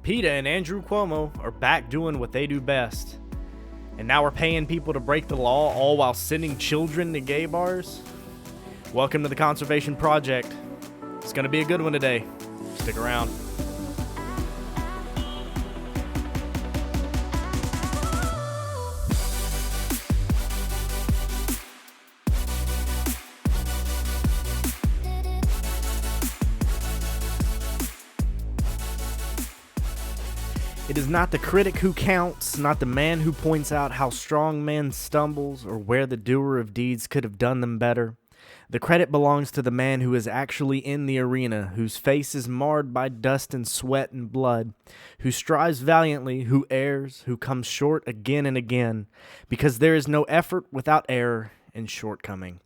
PETA and Andrew Cuomo are back doing what they do best. And now we're paying people to break the law, all while sending children to gay bars? Welcome to the Conservation Project. It's going to be a good one today. Stick around. It is not the critic who counts, not the man who points out how strong man stumbles or where the doer of deeds could have done them better. The credit belongs to the man who is actually in the arena, whose face is marred by dust and sweat and blood, who strives valiantly, who errs, who comes short again and again, because there is no effort without error and shortcoming.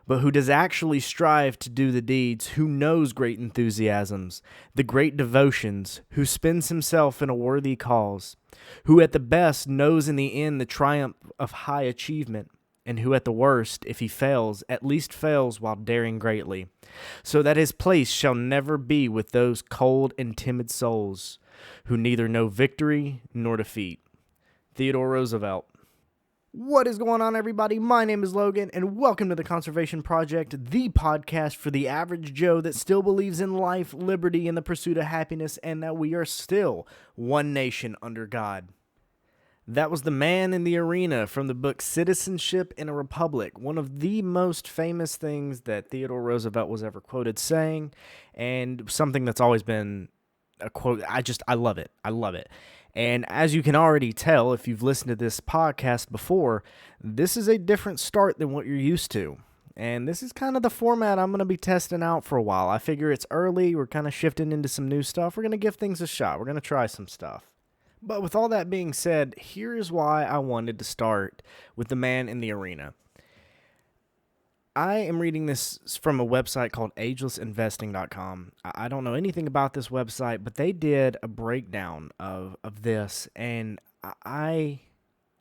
But who does actually strive to do the deeds, who knows great enthusiasms, the great devotions, who spends himself in a worthy cause, who at the best knows in the end the triumph of high achievement, and who at the worst, if he fails, at least fails while daring greatly, so that his place shall never be with those cold and timid souls, who neither know victory nor defeat. Theodore Roosevelt. What is going on, everybody? My name is Logan, and welcome to the Conservation Project, the podcast for the average Joe that still believes in life, liberty, and the pursuit of happiness, and that we are still one nation under God. That was the man in the arena from the book Citizenship in a Republic, one of the most famous things that Theodore Roosevelt was ever quoted saying, and something that's always been a quote. I love it. I love it. And as you can already tell, if you've listened to this podcast before, this is a different start than what you're used to. And this is kind of the format I'm going to be testing out for a while. I figure it's early. We're kind of shifting into some new stuff. We're going to give things a shot. We're going to try some stuff. But with all that being said, here's why I wanted to start with the man in the arena. I am reading this from a website called agelessinvesting.com. I don't know anything about this website, but they did a breakdown of this, and I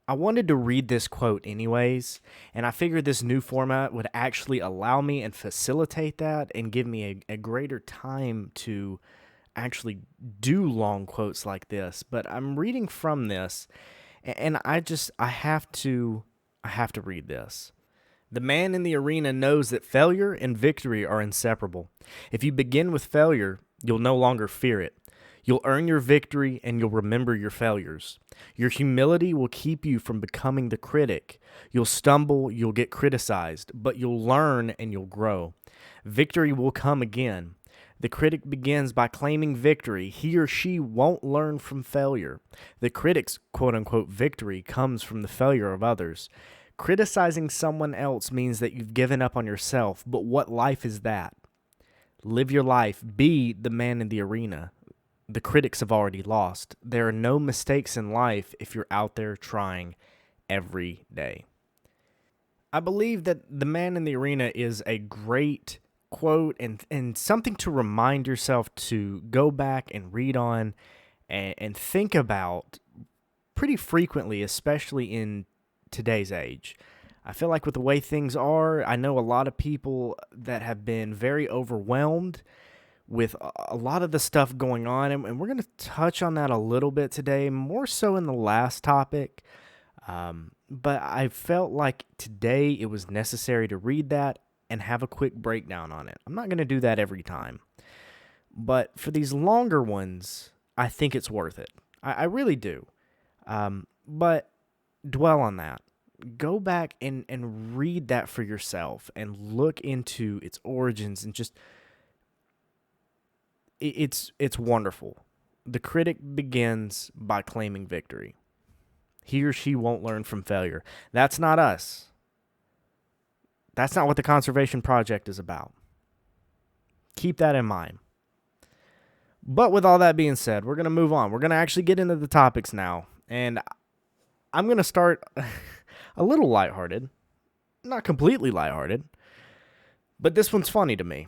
wanted to read this quote anyways, and I figured this new format would actually allow me and facilitate that and give me a greater time to actually do long quotes like this. But I'm reading from this, and I have to read this. The man in the arena knows that failure and victory are inseparable. If you begin with failure, you'll no longer fear it. You'll earn your victory and you'll remember your failures. Your humility will keep you from becoming the critic. You'll stumble, you'll get criticized, but you'll learn and you'll grow. Victory will come again. The critic begins by claiming victory. He or she won't learn from failure. The critic's quote-unquote victory comes from the failure of others. Criticizing someone else means that you've given up on yourself, but what life is that? Live your life. Be the man in the arena. The critics have already lost. There are no mistakes in life if you're out there trying every day. I believe that the man in the arena is a great quote and something to remind yourself to go back and read on and think about pretty frequently, especially in today's age. I feel like with the way things are, I know a lot of people that have been very overwhelmed with a lot of the stuff going on, and we're going to touch on that a little bit today, more so in the last topic. But I felt like today it was necessary to read that and have a quick breakdown on it. I'm not going to do that every time, but for these longer ones, I think it's worth it. I really do. But dwell on that. Go back and read that for yourself and look into its origins and just it's wonderful. The critic begins by claiming victory. He or she won't learn from failure. That's not us. That's not what the Conservation Project is about. Keep that in mind. But with all that being said, we're going to move on. We're going to actually get into the topics now. And I'm going to start a little lighthearted. Not completely lighthearted. But this one's funny to me.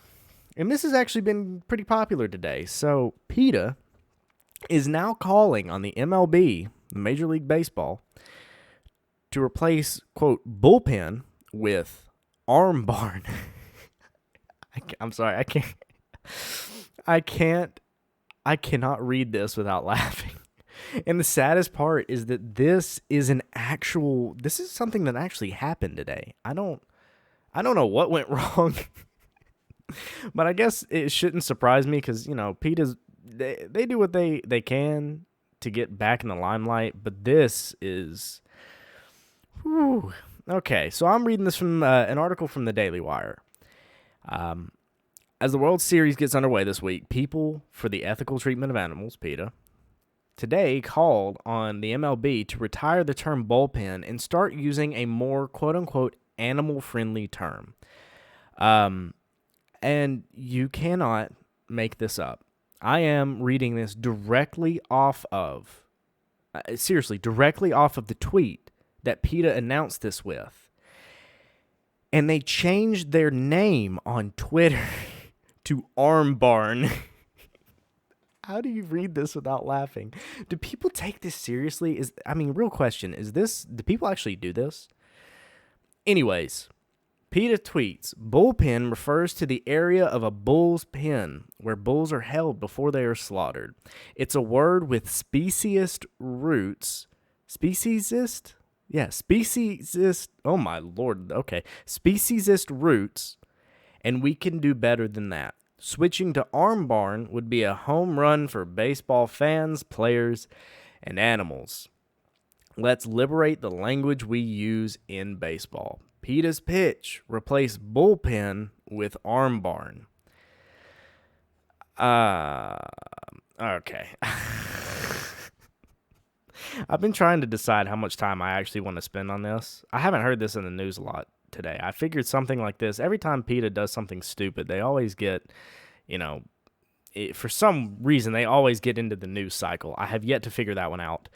And this has actually been pretty popular today. So PETA is now calling on the MLB, the Major League Baseball, to replace, quote, bullpen with arm barn. I'm sorry, I can't I cannot read this without laughing. And the saddest part is that this is something that actually happened today. I don't know what went wrong, but I guess it shouldn't surprise me because, PETA's, they do what they can to get back in the limelight, but this is, whew. Okay, so I'm reading this from an article from the Daily Wire. As the World Series gets underway this week, People for the Ethical Treatment of Animals, PETA, today called on the MLB to retire the term bullpen and start using a more quote-unquote animal-friendly term. And you cannot make this up. I am reading this directly off of the tweet that PETA announced this with. And they changed their name on Twitter to Arm Barn. How do you read this without laughing? Do people take this seriously? Real question, do people actually do this? Anyways, PETA tweets, bullpen refers to the area of a bull's pen where bulls are held before they are slaughtered. It's a word with speciesist roots. Speciesist? Yeah, speciesist. Oh my lord. Okay. Speciesist roots, and we can do better than that. Switching to Arm Barn would be a home run for baseball fans, players, and animals. Let's liberate the language we use in baseball. PETA's pitch, replace bullpen with Arm Barn. Okay. I've been trying to decide how much time I actually want to spend on this. I haven't heard this in the news a lot today. I figured something like this, every time PETA does something stupid, they always get, for some reason, they always get into the news cycle. I have yet to figure that one out.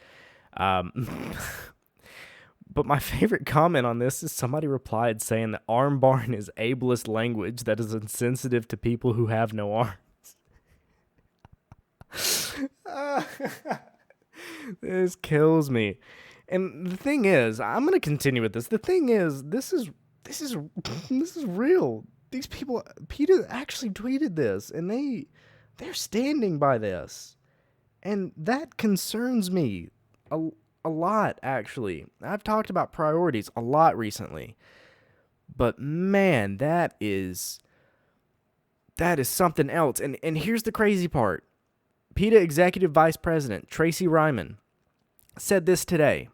But my favorite comment on this is somebody replied saying that Arm Barn is ableist language that is insensitive to people who have no arms. This kills me. And the thing is, I'm going to continue with this. The thing is, this is real. These people, PETA actually tweeted this, and they're standing by this. And that concerns me a lot, actually. I've talked about priorities a lot recently. But man, that is something else. And here's the crazy part. PETA Executive Vice President Tracy Ryman said this today.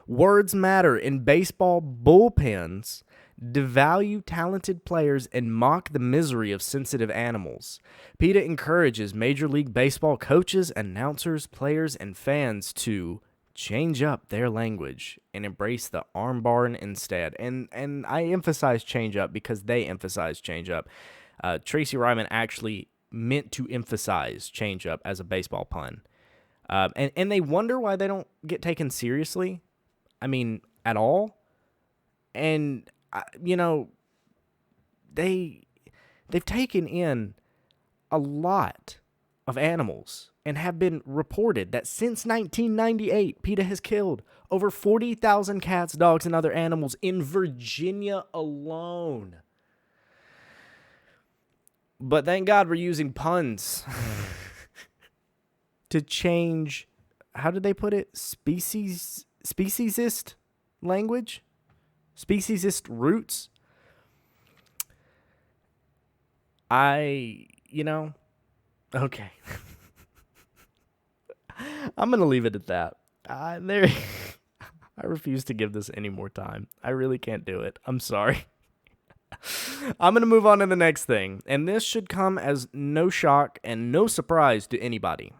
Words matter in baseball bullpens, devalue talented players, and mock the misery of sensitive animals. PETA encourages Major League Baseball coaches, announcers, players, and fans to change up their language and embrace the Arm Barn instead. And I emphasize change up because they emphasize change up. Tracy Ryman actually meant to emphasize change up as a baseball pun. And they wonder why they don't get taken seriously. At all. And, they've taken in a lot of animals and have been reported that since 1998, PETA has killed over 40,000 cats, dogs, and other animals in Virginia alone. But thank God we're using puns to change, how did they put it? Speciesist language? Speciesist roots? Okay. I'm going to leave it at that. I refuse to give this any more time. I really can't do it. I'm sorry. I'm going to move on to the next thing, and this should come as no shock and no surprise to anybody.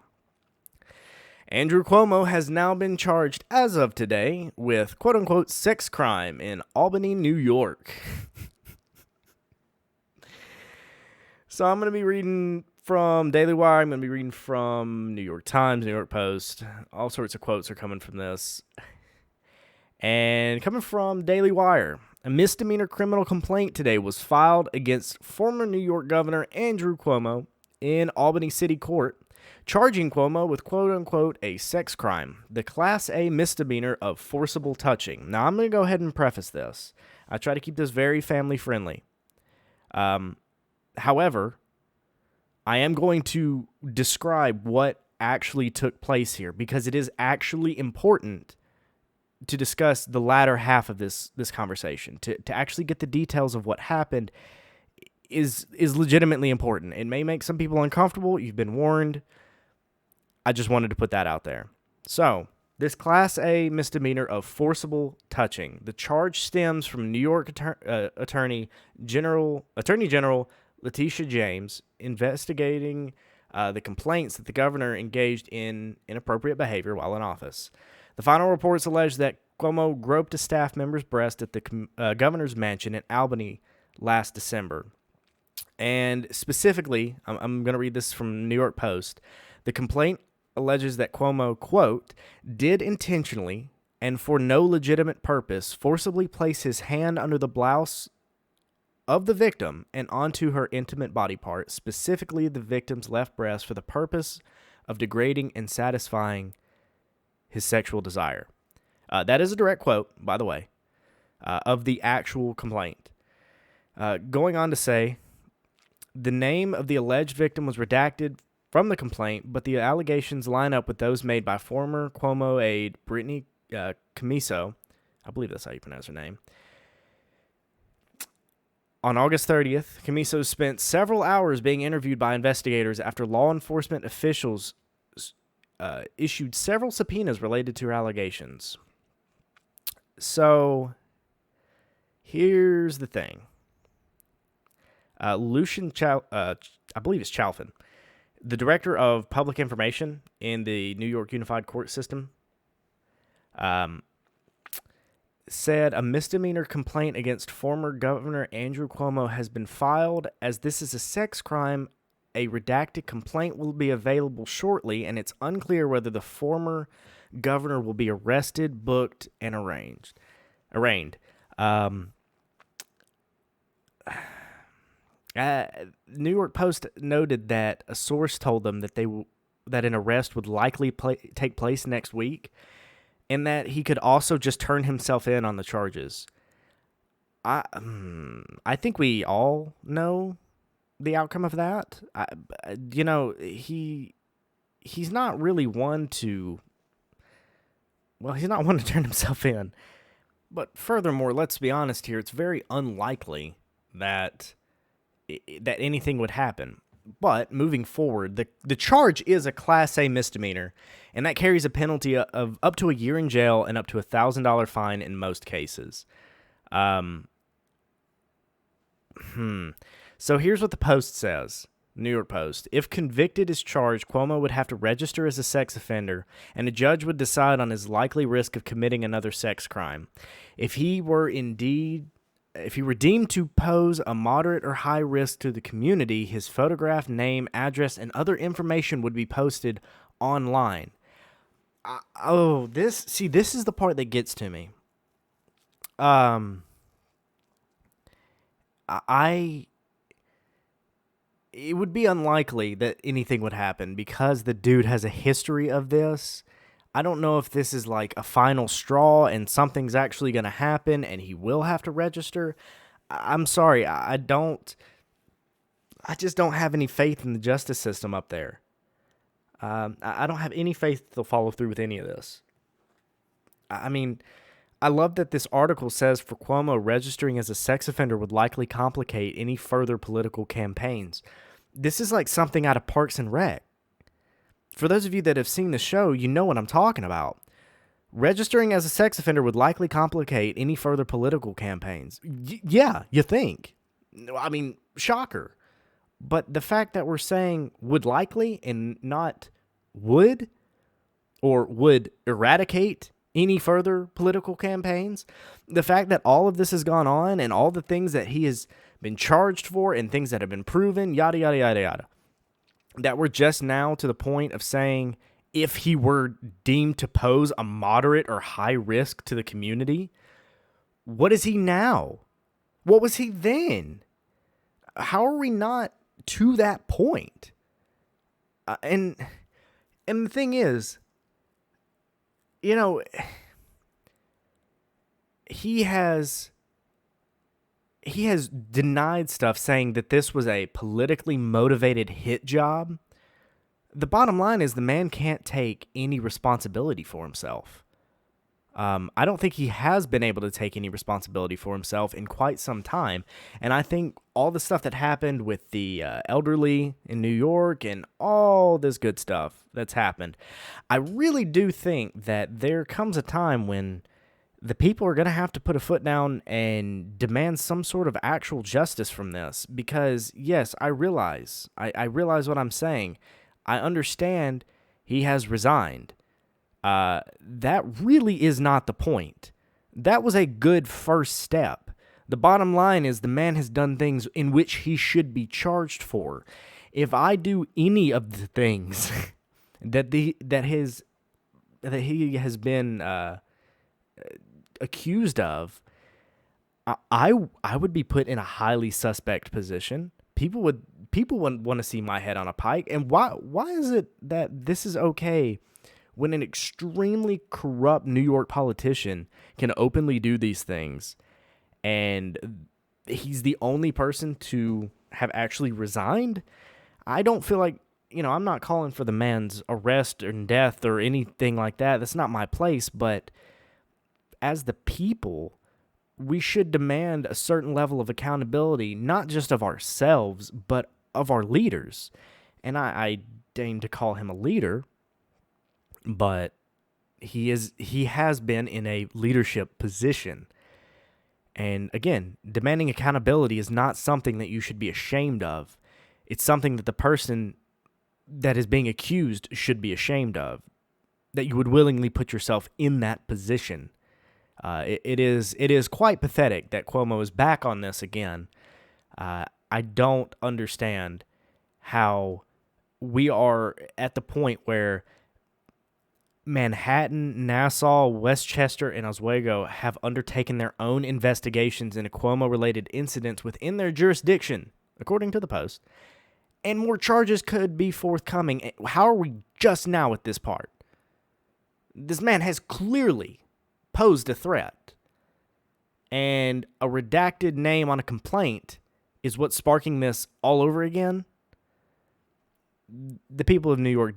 Andrew Cuomo has now been charged as of today with quote-unquote sex crime in Albany, New York. So I'm going to be reading from Daily Wire. I'm going to be reading from New York Times, New York Post. All sorts of quotes are coming from this. And coming from Daily Wire, a misdemeanor criminal complaint today was filed against former New York Governor Andrew Cuomo in Albany City Court, charging Cuomo with quote-unquote a sex crime, the Class A misdemeanor of forcible touching. Now, I'm going to go ahead and preface this. I try to keep this very family-friendly. However, I am going to describe what actually took place here because it is actually important to discuss the latter half of this conversation. To actually get the details of what happened is legitimately important. It may make some people uncomfortable. You've been warned. I just wanted to put that out there. So, this Class A misdemeanor of forcible touching. The charge stems from New York Attorney General Letitia James investigating the complaints that the governor engaged in inappropriate behavior while in office. The final reports allege that Cuomo groped a staff member's breast at the governor's mansion in Albany last December. And specifically, I'm going to read this from New York Post. The complaint alleges that Cuomo, quote, did intentionally and for no legitimate purpose forcibly place his hand under the blouse of the victim and onto her intimate body part, specifically the victim's left breast, for the purpose of degrading and satisfying his sexual desire. That is a direct quote, by the way, of the actual complaint. Going on to say, the name of the alleged victim was redacted from the complaint, but the allegations line up with those made by former Cuomo aide Brittany Camiso. I believe that's how you pronounce her name. On August 30th, Camiso spent several hours being interviewed by investigators after law enforcement officials issued several subpoenas related to her allegations. So, here's the thing. Lucian I believe it's Chalfin, the director of public information in the New York Unified Court System, said a misdemeanor complaint against former Governor Andrew Cuomo has been filed. As this is a sex crime, a redacted complaint will be available shortly, and it's unclear whether the former governor will be arrested, booked, and arraigned. New York Post noted that a source told them that that an arrest would likely take place next week, and that he could also just turn himself in on the charges. I think we all know the outcome of that. He's not really one to. Well, he's not one to turn himself in. But furthermore, let's be honest here. It's very unlikely that anything would happen. But moving forward, the charge is a Class A misdemeanor, and that carries a penalty of up to a year in jail and up to $1,000 fine in most cases. So here's what the Post says. New York Post. If convicted as charged, Cuomo would have to register as a sex offender, and a judge would decide on his likely risk of committing another sex crime. If he were deemed to pose a moderate or high risk to the community, his photograph, name, address, and other information would be posted online. This is the part that gets to me. It would be unlikely that anything would happen because the dude has a history of this. I don't know if this is like a final straw and something's actually going to happen and he will have to register. I'm sorry, I just don't have any faith in the justice system up there. I don't have any faith they'll follow through with any of this. I mean, I love that this article says for Cuomo, registering as a sex offender would likely complicate any further political campaigns. This is like something out of Parks and Rec. For those of you that have seen the show, you know what I'm talking about. Registering as a sex offender would likely complicate any further political campaigns. Yeah, you think. I mean, shocker. But the fact that we're saying would likely and not would, or would eradicate any further political campaigns, the fact that all of this has gone on and all the things that he has been charged for and things that have been proven, yada, yada, yada, yada, that we're just now to the point of saying if he were deemed to pose a moderate or high risk to the community, what is he now? What was he then? How are we not to that point? And the thing is, you know, he has he has denied stuff, saying that this was a politically motivated hit job. The bottom line is the man can't take any responsibility for himself. I don't think he has been able to take any responsibility for himself in quite some time. And I think all the stuff that happened with the elderly in New York and all this good stuff that's happened, I really do think that there comes a time when the people are going to have to put a foot down and demand some sort of actual justice from this. Because, yes, I realize what I'm saying. I understand he has resigned. That really is not the point. That was a good first step. The bottom line is the man has done things in which he should be charged for. If I do any of the things that he has been accused of, I would be put in a highly suspect position. People would want to see my head on a pike. And why is it that this is okay when an extremely corrupt New York politician can openly do these things, and he's the only person to have actually resigned? I don't feel like, I'm not calling for the man's arrest or death or anything like that. That's not my place, but as the people, we should demand a certain level of accountability, not just of ourselves, but of our leaders. And I deign to call him a leader, but he has been in a leadership position. And again, demanding accountability is not something that you should be ashamed of. It's something that the person that is being accused should be ashamed of, that you would willingly put yourself in that position. It is quite pathetic that Cuomo is back on this again. I don't understand how we are at the point where Manhattan, Nassau, Westchester, and Oswego have undertaken their own investigations into Cuomo-related incidents within their jurisdiction, according to the Post, and more charges could be forthcoming. How are we just now at this part? This man has clearly posed a threat, and a redacted name on a complaint is what's sparking this all over again. The people of New York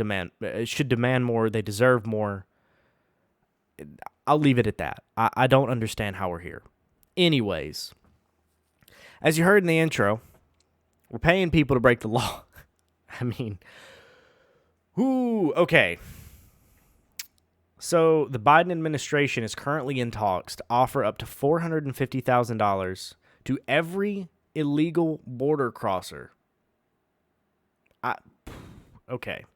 should demand more. They deserve more. I'll leave it at that. I don't understand how we're here. Anyways, as you heard in the intro, we're paying people to break the law. I mean, okay. So the Biden administration is currently in talks to offer up to $450,000 to every illegal border crosser. Okay.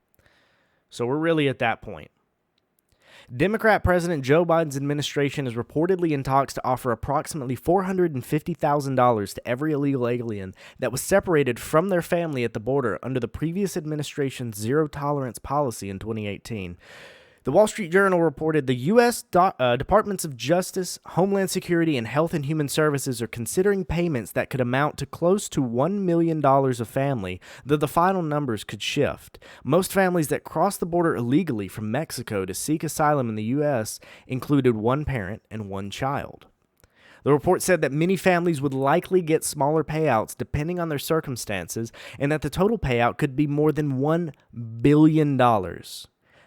So we're really at that point. Democrat President Joe Biden's administration is reportedly in talks to offer approximately $450,000 to every illegal alien that was separated from their family at the border under the previous administration's zero-tolerance policy in 2018. The Wall Street Journal reported the U.S. Departments of Justice, Homeland Security, and Health and Human Services are considering payments that could amount to close to $1 million a family, though the final numbers could shift. Most families that crossed the border illegally from Mexico to seek asylum in the U.S. included one parent and one child. The report said that many families would likely get smaller payouts depending on their circumstances, and that the total payout could be more than $1 billion.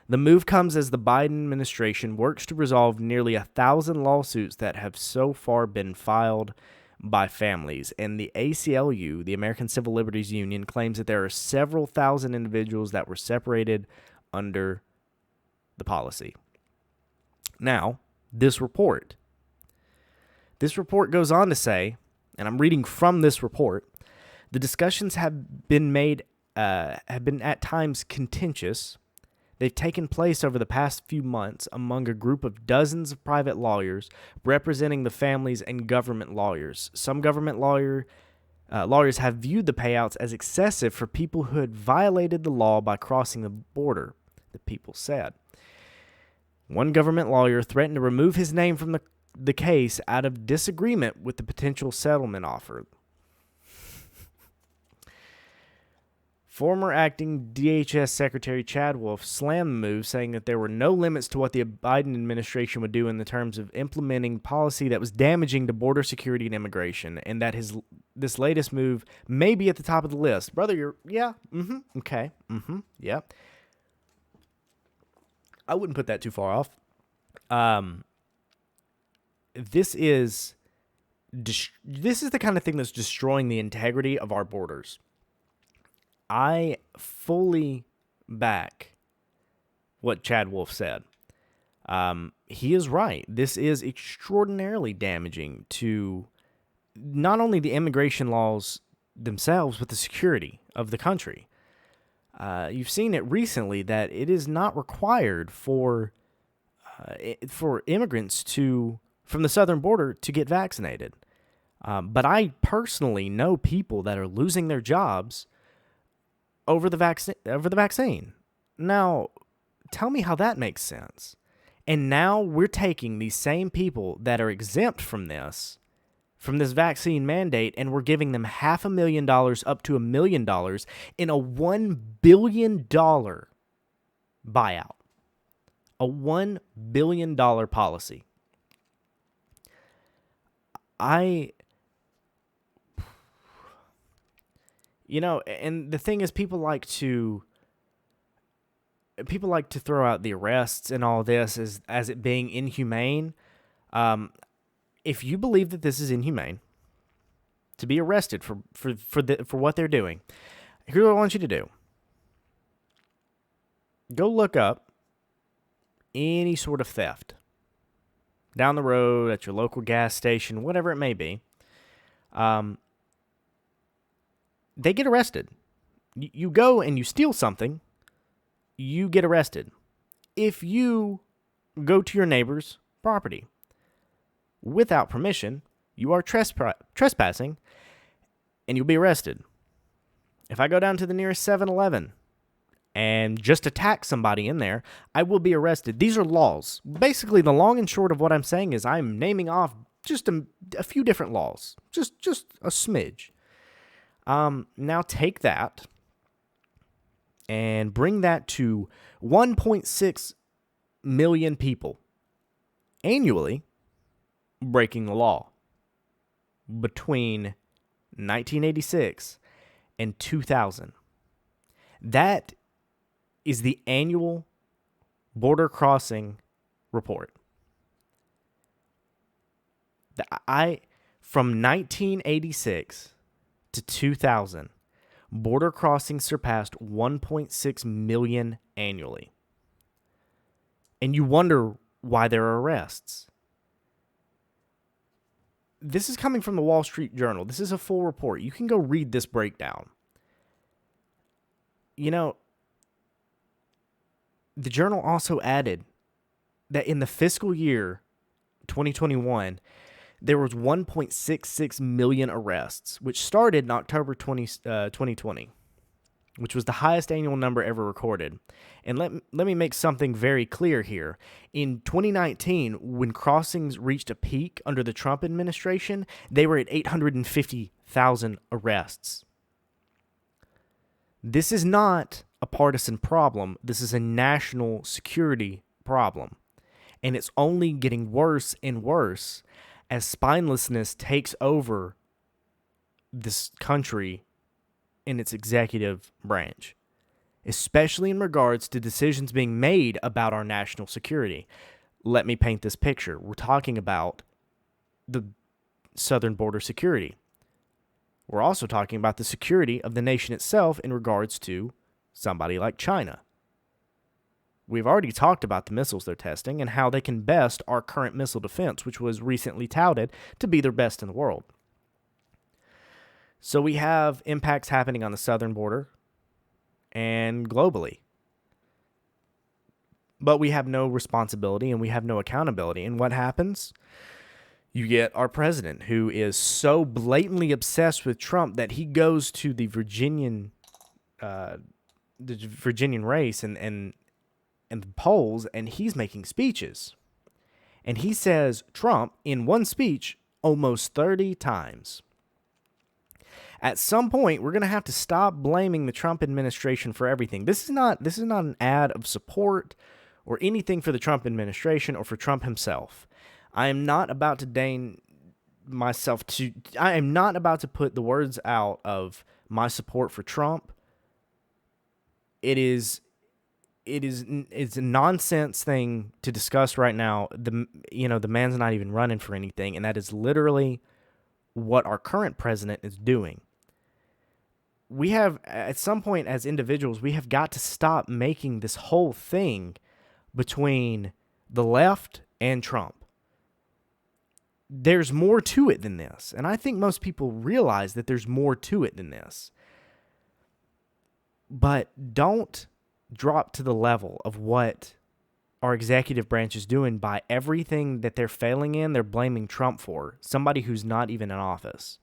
The move comes as the Biden administration works to resolve nearly 1,000 lawsuits that have so far been filed by families, and the ACLU, the American Civil Liberties Union, claims that there are several thousand individuals that were separated under the policy. Now, this report goes on to say, and I'm reading from this report, the discussions have been at times contentious. They've taken place over the past few months among a group of dozens of private lawyers representing the families and government lawyers. Some government lawyers have viewed the payouts as excessive for people who had violated the law by crossing the border, the people said. One government lawyer threatened to remove his name from the case out of disagreement with the potential settlement offer. Former acting DHS Secretary Chad Wolf slammed the move, saying that there were no limits to what the Biden administration would do in the terms of implementing policy that was damaging to border security and immigration, and that this latest move may be at the top of the list. Brother, okay, yeah. I wouldn't put that too far off. This is the kind of thing that's destroying the integrity of our borders. I fully back what Chad Wolf said. He is right. This is extraordinarily damaging to not only the immigration laws themselves, but the security of the country. You've seen it recently that it is not required for immigrants from the southern border to get vaccinated. But I personally know people that are losing their jobs over the vaccine. Now, tell me how that makes sense. And now we're taking these same people that are exempt from this vaccine mandate, and we're giving them $500,000 up to $1 million in a $1 billion buyout. A $1 billion policy. And the thing is, people like to throw out the arrests and all this as it being inhumane. If you believe that this is inhumane, to be arrested for what they're doing, here's what I want you to do. Go look up any sort of theft down the road, at your local gas station, whatever it may be. They get arrested. You go and you steal something, you get arrested. If you go to your neighbor's property without permission, you are trespassing, and you'll be arrested. If I go down to the nearest 7-Eleven and just attack somebody in there, I will be arrested. These are laws. Basically, the long and short of what I'm saying is I'm naming off just a few different laws, just a smidge. Now take that and bring that to 1.6 million people annually breaking the law between 1986 and 2000. That is the annual border crossing report. From 1986 to 2000, border crossings surpassed 1.6 million annually. And you wonder why there are arrests. This is coming from the Wall Street Journal. This is a full report. You can go read this breakdown. The Journal also added that in the fiscal year 2021, there was 1.66 million arrests, which started in October 2020, which was the highest annual number ever recorded. And let me make something very clear here. In 2019, when crossings reached a peak under the Trump administration, they were at 850,000 arrests. This is not a partisan problem. This is a national security problem. And it's only getting worse and worse as spinelessness takes over this country in its executive branch, especially in regards to decisions being made about our national security. Let me paint this picture. We're talking about the southern border security. We're also talking about the security of the nation itself in regards to somebody like China. We've already talked about the missiles they're testing and how they can best our current missile defense, which was recently touted to be their best in the world. So we have impacts happening on the southern border and globally. But we have no responsibility and we have no accountability. And what happens? You get our president, who is so blatantly obsessed with Trump that he goes to the Virginian race and the polls, and he's making speeches. And he says Trump in one speech almost 30 times. At some point, we're going to have to stop blaming the Trump administration for everything. This is not an ad of support or anything for the Trump administration or for Trump himself. I am not about to I am not about to put the words out of my support for Trump. It's a nonsense thing to discuss right now. The man's not even running for anything, and that is literally what our current president is doing. We have, at some point as individuals, we have got to stop making this whole thing between the left and Trump. There's more to it than this, and I think most people realize that there's more to it than this. But don't drop to the level of what our executive branch is doing by everything that they're failing in, they're blaming Trump for, somebody who's not even in office.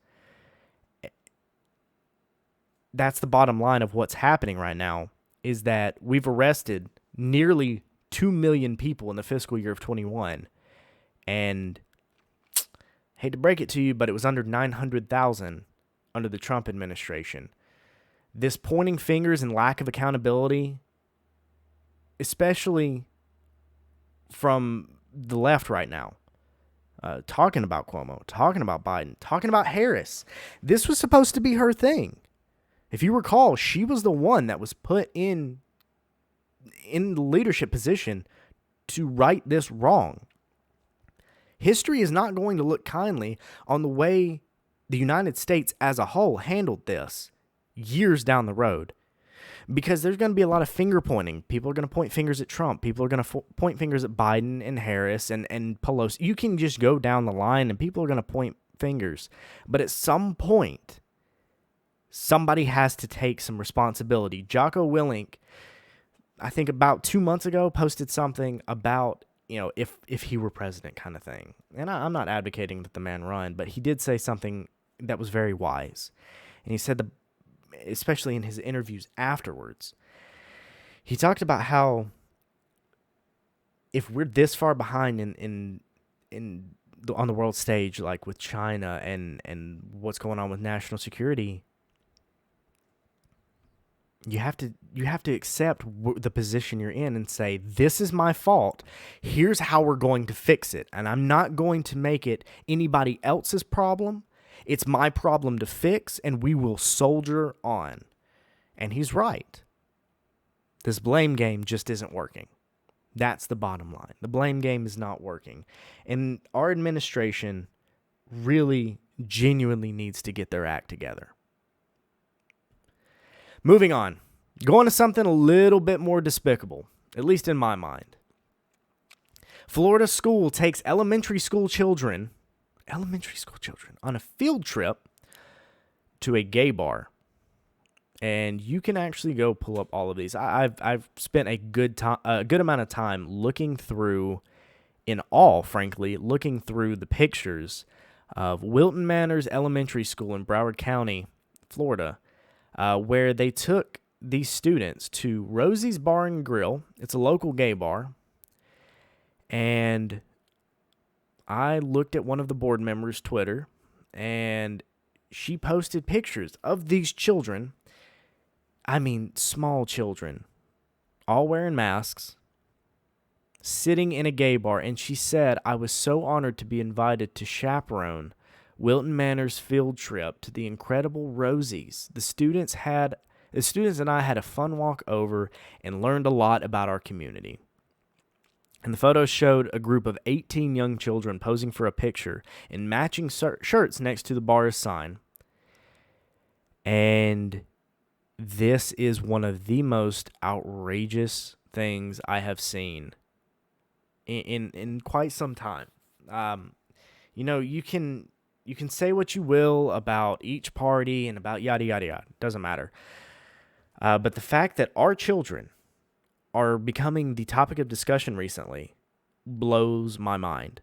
That's the bottom line of what's happening right now, is that we've arrested nearly 2 million people in the fiscal year of 21. And hate to break it to you, but it was under 900,000 under the Trump administration. This pointing fingers and lack of accountability, especially from the left right now, talking about Cuomo, talking about Biden, talking about Harris. This was supposed to be her thing. If you recall, she was the one that was put in the leadership position to right this wrong. History is not going to look kindly on the way the United States as a whole handled this years down the road, because there's going to be a lot of finger pointing. People are going to point fingers at Trump. People are going to point fingers at Biden and Harris and Pelosi. You can just go down the line and people are going to point fingers. But at some point, somebody has to take some responsibility. Jocko Willink, I think about 2 months ago, posted something about, if he were president kind of thing. And I'm not advocating that the man run, but he did say something that was very wise. And he said, especially in his interviews afterwards, he talked about how if we're this far behind on the world stage, like with China and what's going on with national security, you have to accept the position you're in and say, this is my fault. Here's how we're going to fix it. And I'm not going to make it anybody else's problem. It's my problem to fix, and we will soldier on. And he's right. This blame game just isn't working. That's the bottom line. The blame game is not working. And our administration really, genuinely needs to get their act together. Moving on. Going to something a little bit more despicable, at least in my mind. Florida school takes elementary school children on a field trip to a gay bar. And you can actually go pull up all of these. I've spent a good amount of time looking through the pictures of Wilton Manors Elementary School in Broward County, Florida, where they took these students to Rosie's Bar and Grill. It's a local gay bar. And I looked at one of the board members' Twitter, and she posted pictures of these children. I mean, small children, all wearing masks, sitting in a gay bar. And she said, I was so honored to be invited to chaperone Wilton Manors field trip to the incredible Rosie's. The students and I had a fun walk over and learned a lot about our community. And the photos showed a group of 18 young children posing for a picture in matching shirts next to the bar's sign. And this is one of the most outrageous things I have seen in quite some time. You can say what you will about each party and about yada, yada, yada. Doesn't matter. But the fact that our children are becoming the topic of discussion recently blows my mind.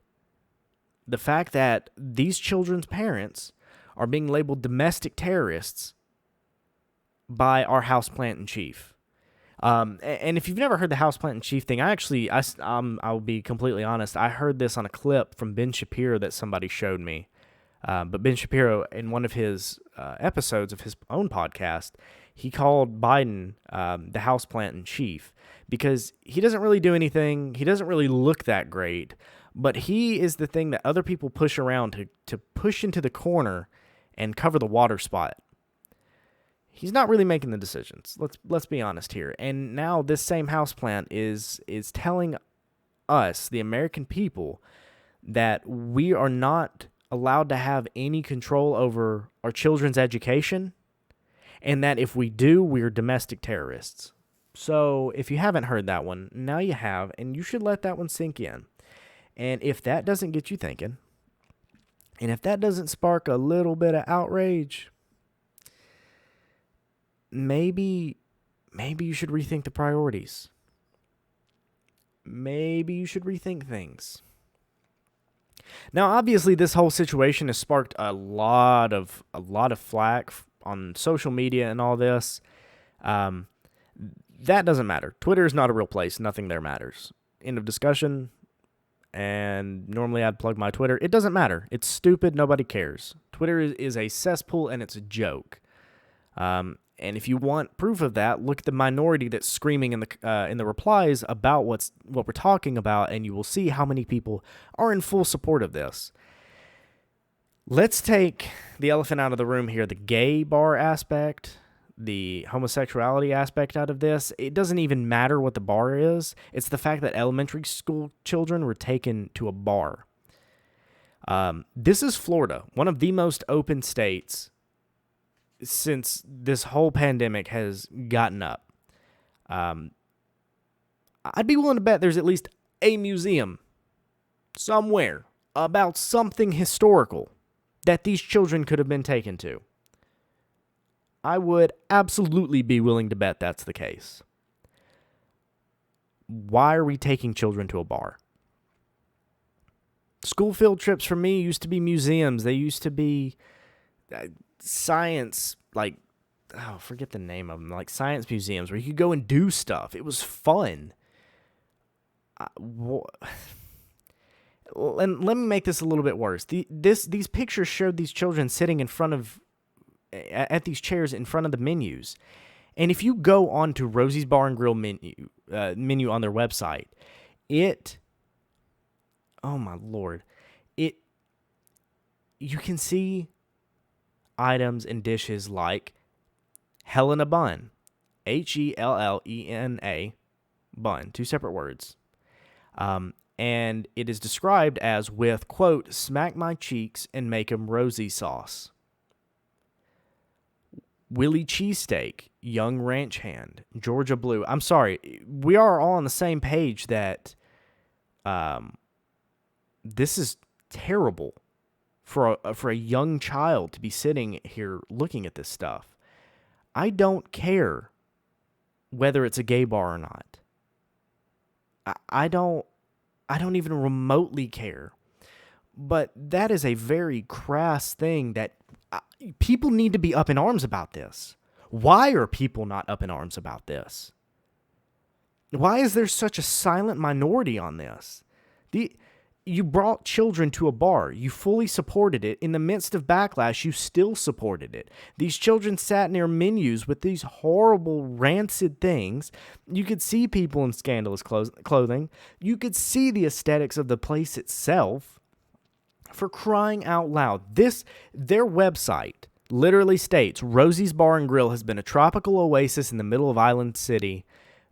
The fact that these children's parents are being labeled domestic terrorists by our houseplant in chief. And if you've never heard the houseplant in chief thing, I'll be completely honest. I heard this on a clip from Ben Shapiro that somebody showed me. But Ben Shapiro, in one of his episodes of his own podcast, he called Biden the houseplant in chief because he doesn't really do anything. He doesn't really look that great, but he is the thing that other people push around to push into the corner and cover the water spot. He's not really making the decisions. Let's be honest here. And now this same houseplant is telling us, the American people, that we are not allowed to have any control over our children's education, and that if we do, we're domestic terrorists. So if you haven't heard that one, now you have, and you should let that one sink in. And if that doesn't get you thinking, and if that doesn't spark a little bit of outrage, maybe you should rethink the priorities. Maybe you should rethink things. Now, obviously, this whole situation has sparked a lot of flack on social media and all this. That doesn't matter. Twitter is not a real place. Nothing there matters. End of discussion. And normally I'd plug my Twitter. It doesn't matter. It's stupid. Nobody cares. Twitter is a cesspool and it's a joke. And if you want proof of that, look at the minority that's screaming in the replies about what we're talking about, and you will see how many people are in full support of this. Let's take the elephant out of the room here, the gay bar aspect, the homosexuality aspect out of this. It doesn't even matter what the bar is. It's the fact that elementary school children were taken to a bar. This is Florida, one of the most open states since this whole pandemic has gotten up. I'd be willing to bet there's at least a museum somewhere about something historical that these children could have been taken to. I would absolutely be willing to bet that's the case. Why are we taking children to a bar? School field trips for me used to be museums. They used to be science, forget the name of them, like science museums where you could go and do stuff. It was fun. And let me make this a little bit worse. These pictures showed these children sitting in front of, at these chairs in front of the menus. And if you go on to Rosie's Bar and Grill menu on their website, oh my Lord, you can see items and dishes like Helena bun, Hellena bun, two separate words. And it is described as with, quote, smack my cheeks and make 'em rosy sauce. Willie cheesesteak, young ranch hand, Georgia blue. I'm sorry, we are all on the same page that this is terrible for a young child to be sitting here looking at this stuff. I don't care whether it's a gay bar or not. I don't even remotely care. But that is a very crass thing that people need to be up in arms about this. Why are people not up in arms about this? Why is there such a silent minority on this? You brought children to a bar. You fully supported it. In the midst of backlash, you still supported it. These children sat near menus with these horrible, rancid things. You could see people in scandalous clothing. You could see the aesthetics of the place itself. For crying out loud, their website literally states, Rosie's Bar and Grill has been a tropical oasis in the middle of Island City,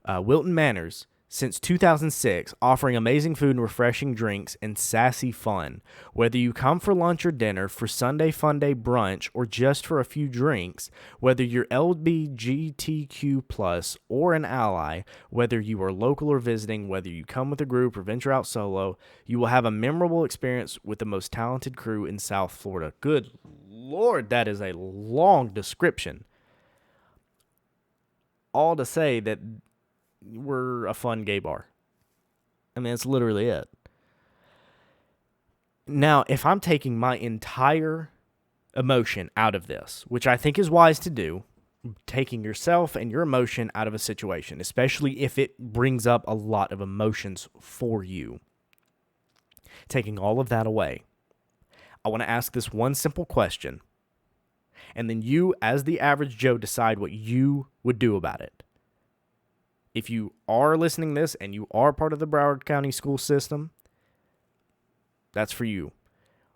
Wilton Manors, since 2006, offering amazing food and refreshing drinks and sassy fun. Whether you come for lunch or dinner, for Sunday fun day brunch, or just for a few drinks, whether you're LGBTQ+ or an ally, whether you are local or visiting, whether you come with a group or venture out solo, you will have a memorable experience with the most talented crew in South Florida. Good Lord, that is a long description. All to say that we're a fun gay bar. I mean, that's literally it. Now, if I'm taking my entire emotion out of this, which I think is wise to do, taking yourself and your emotion out of a situation, especially if it brings up a lot of emotions for you, taking all of that away, I want to ask this one simple question. And then you, as the average Joe, decide what you would do about it. If you are listening to this and you are part of the Broward County school system, that's for you.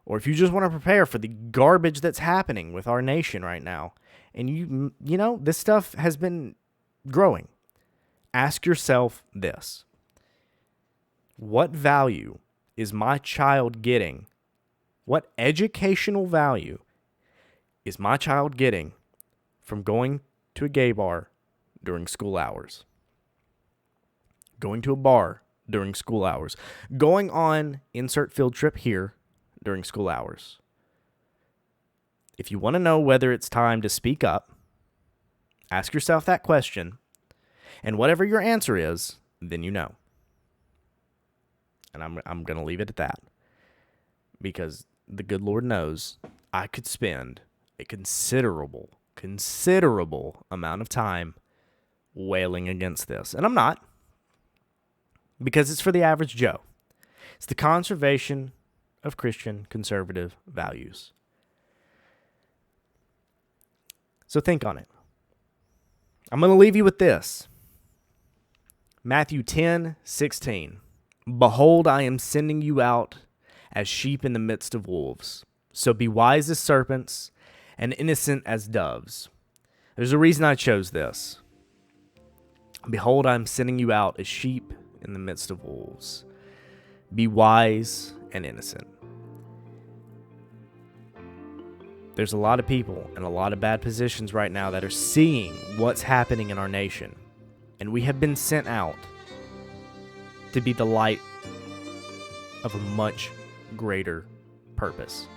Or if you just want to prepare for the garbage that's happening with our nation right now, and you know, this stuff has been growing, ask yourself this. What value is my child getting? What educational value is my child getting from going to a gay bar during school hours? Going to a bar during school hours? Going on insert field trip here during school hours? If you want to know whether it's time to speak up, ask yourself that question, and whatever your answer is, then you know. And I'm going to leave it at that, because the good Lord knows I could spend a considerable amount of time wailing against this. And I'm not, because it's for the average Joe. It's the conservation of Christian conservative values. So think on it. I'm going to leave you with this. Matthew 10:16. Behold, I am sending you out as sheep in the midst of wolves. So be wise as serpents and innocent as doves. There's a reason I chose this. Behold, I am sending you out as sheep in the midst of wolves. Be wise and innocent. There's a lot of people in a lot of bad positions right now that are seeing what's happening in our nation. And we have been sent out to be the light of a much greater purpose.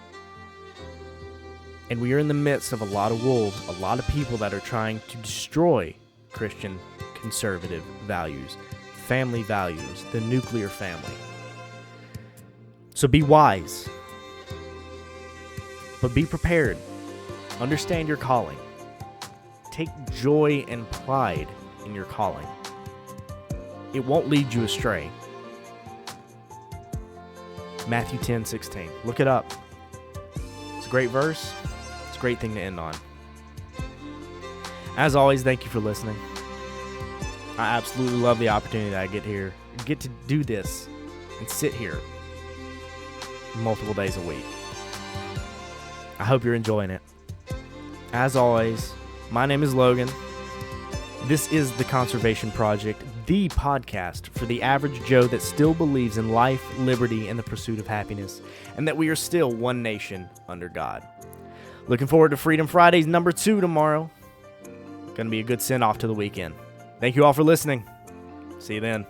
And we are in the midst of a lot of wolves, a lot of people that are trying to destroy Christian conservative values, family values, the nuclear family. So be wise, but be prepared. Understand your calling. Take joy and pride in your calling. It won't lead you astray. Matthew 10:16. Look it up. It's a great verse. It's a great thing to end on. As always, thank you for listening. I absolutely love the opportunity that I get to do this and sit here multiple days a week. I hope you're enjoying it. As always, my name is Logan. This is The Conservation Project, the podcast for the average Joe that still believes in life, liberty, and the pursuit of happiness, and that we are still one nation under God. Looking forward to Freedom Fridays number 2 tomorrow. Going to be a good send-off to the weekend. Thank you all for listening. See you then.